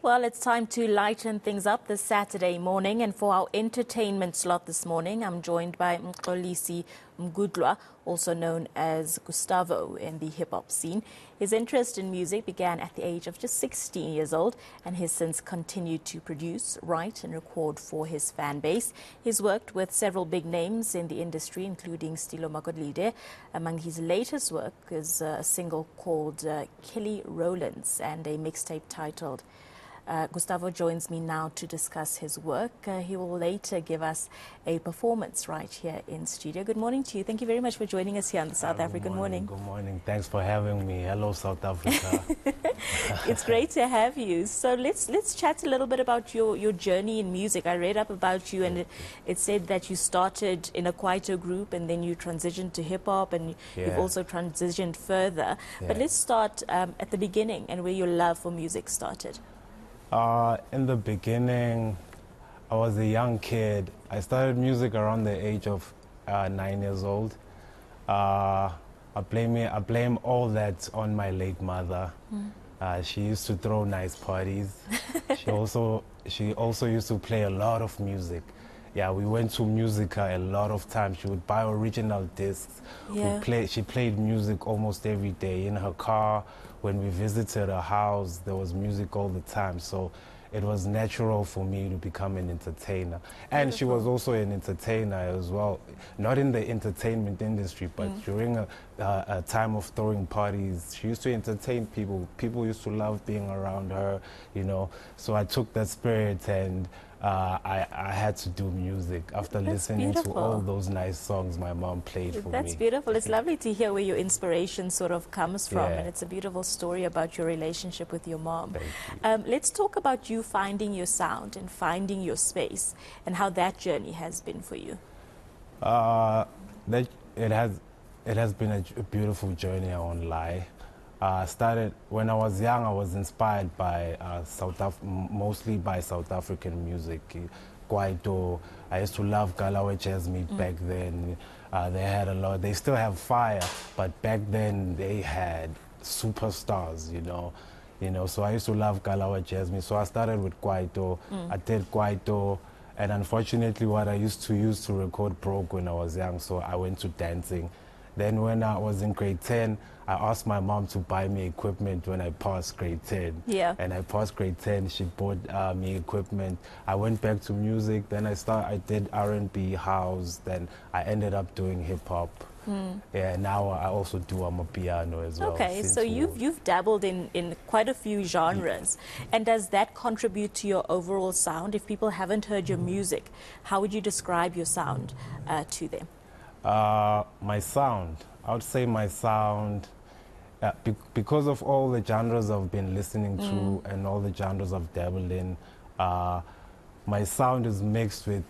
Well, it's time to lighten things up this Saturday morning, and for our entertainment slot this morning, I'm joined by Mxolisi Mgudhlwa, also known as Gustavo in the hip-hop scene. His interest in music began at the age of just 16 years old, and has since continued to produce, write and record for his fan base. He's worked with several big names in the industry, including Mgudhlwa. Among his latest work is a single called Kelly Rowlands and a mixtape titled Gustavo joins me now to discuss his work. He will later give us a performance right here in studio. Good morning to you. Thank you very much for joining us here on the South African Morning. Good morning. Thanks for having me. Hello, South Africa. It's great to have you. So let's chat a little bit about your journey in music. I read up about you, and it said that you started in a kwaito group and then you transitioned to hip-hop, and you've also transitioned further. But let's start at the beginning and where your love for music started. In the beginning, I was a young kid. I started music around the age of 9 years old. I blame all that on my late mother. She used to throw nice parties. She also used to play a lot of music. Yeah, we went to Musica a lot of times. She would buy original discs. She played music almost every day in her car. When we visited her house, there was music all the time. So it was natural for me to become an entertainer. And she was also an entertainer as well. Not in the entertainment industry, but during a time of throwing parties, she used to entertain people. People used to love being around her, you know. So I took that spirit and I had to do music after listening to all those nice songs my mom played for me. That's beautiful. It's lovely to hear where your inspiration sort of comes from, and it's a beautiful story about your relationship with your mom. Let's talk about you finding your sound and finding your space, and how that journey has been for you. It has been a beautiful journey, I won't lie. Started when I was young. I was inspired by mostly by South African music, kwaito. I used to love Galawa jazz meet back then. They had a lot. They still have fire, but back then they had superstars. You know. So I used to love Galawa jazz meet. So I started with kwaito. I did kwaito, and unfortunately, what I used to use to record broke when I was young. So I went to dancing. Then when I was in grade 10, I asked my mom to buy me equipment when I passed grade 10. And I passed grade 10, she bought me equipment. I went back to music, then I did R&B, house, then I ended up doing hip-hop. Now I also do amapiano as well. Okay, so you've dabbled in quite a few genres. And does that contribute to your overall sound? If people haven't heard your music, how would you describe your sound to them? My sound, I would say my sound, because of all the genres I've been listening to and all the genres I've dabbled in, my sound is mixed with,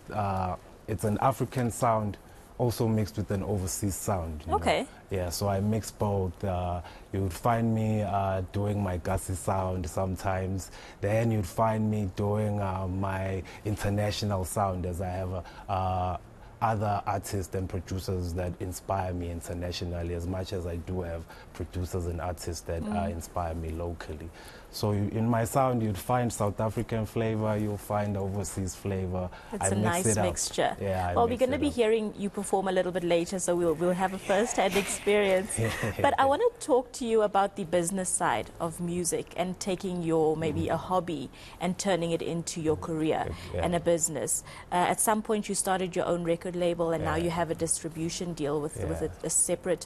it's an African sound, also mixed with an overseas sound. You know? Yeah, so I mix both. You would find me doing my Gussie sound sometimes. Then you'd find me doing my international sound, as I have other artists and producers that inspire me internationally, as much as I do have producers and artists that inspire me locally. So in my sound, you'd find South African flavor, you'll find overseas flavor. It's a nice mixture. Well, we're going to be hearing you perform a little bit later, so we'll have a first-hand experience. But I want to talk to you about the business side of music and taking your maybe a hobby and turning it into your career and a business. At some point, you started your own record label, and now you have a distribution deal with a separate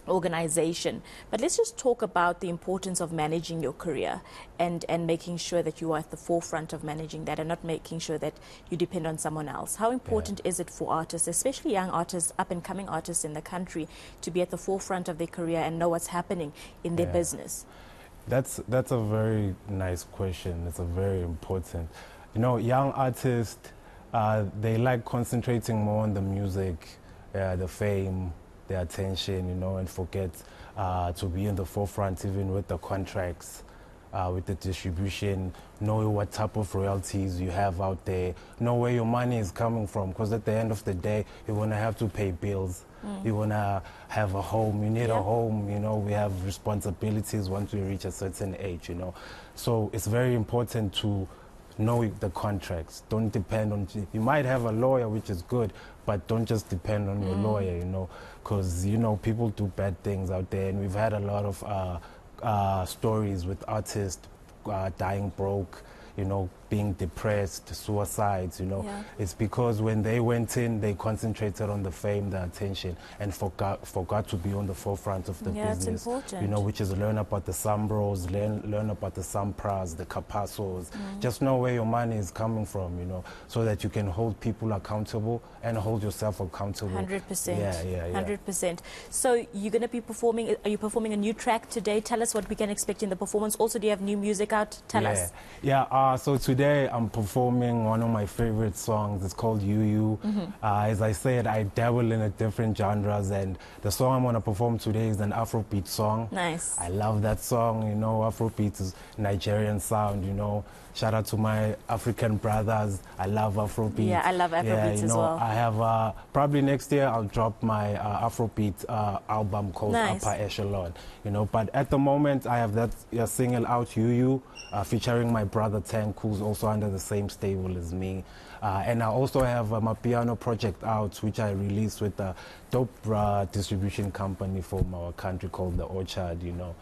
organization. But let's just talk about the importance of managing your career and making sure that you are at the forefront of managing that and not making sure that you depend on someone else. How important is it for artists, especially young artists, up-and-coming artists in the country, to be at the forefront of their career and know what's happening in their business? That's a very nice question. It's a very important. You know, young artists, they like concentrating more on the music, the fame, the attention, you know, and forget to be in the forefront even with the contracts. with the distribution, know what type of royalties you have out there, know where your money is coming from, because at the end of the day, you're going to have to pay bills. You want to have a home, you need a home, you know, we have responsibilities once we reach a certain age, you know. So it's very important to know the contracts. Don't depend on, you might have a lawyer, which is good, but don't just depend on your lawyer, you know, because, you know, people do bad things out there, and we've had a lot of stories with artists dying broke, you know, being depressed, suicides, you know. It's because when they went in, they concentrated on the fame, the attention, and forgot to be on the forefront of the business. It's important. You know, which is learn about the Sambros, learn about the Sampras, the Capasos. Just know where your money is coming from, you know, so that you can hold people accountable and hold yourself accountable. 100%. Yeah. 100%. So you're going to be performing, are you performing a new track today? Tell us what we can expect in the performance. Also, do you have new music out? Tell us. Yeah, so today I'm performing one of my favorite songs. It's called You You. As I said, I dabble in different genres, and the song I'm going to perform today is an Afrobeat song. Nice. I love that song, you know. Afrobeat is Nigerian sound, you know. Shout out to my African brothers. I love Afrobeat. Yeah, I love Afrobeats as well. I have, probably next year I'll drop my Afrobeat album called Upper Echelon, you know. But at the moment I have that single out, You You, featuring my brother Tank, who's also under the same stable as me. And I also have my piano project out, which I released with a dope distribution company from our country called The Orchard, you know.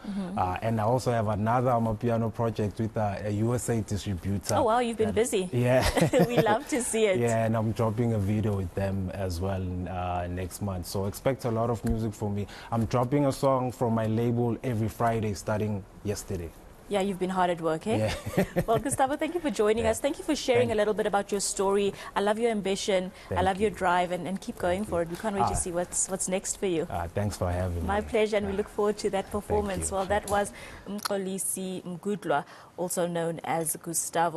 And I also have another piano project with a USA distributor. Oh wow, you've been busy. Yeah. We love to see it. Yeah, and I'm dropping a video with them as well next month. So expect a lot of music from me. I'm dropping a song from my label every Friday starting yesterday. Yeah, you've been hard at work, eh? Yeah. Well, Gustavo, thank you for joining us. Thank you for sharing a little bit about your story. I love your ambition. I love your drive, and keep going for it. We can't wait to see what's next for you. Thanks for having me. My pleasure, and we look forward to that performance. Well, that was Mxolisi Mgudhlwa, also known as Gustavo.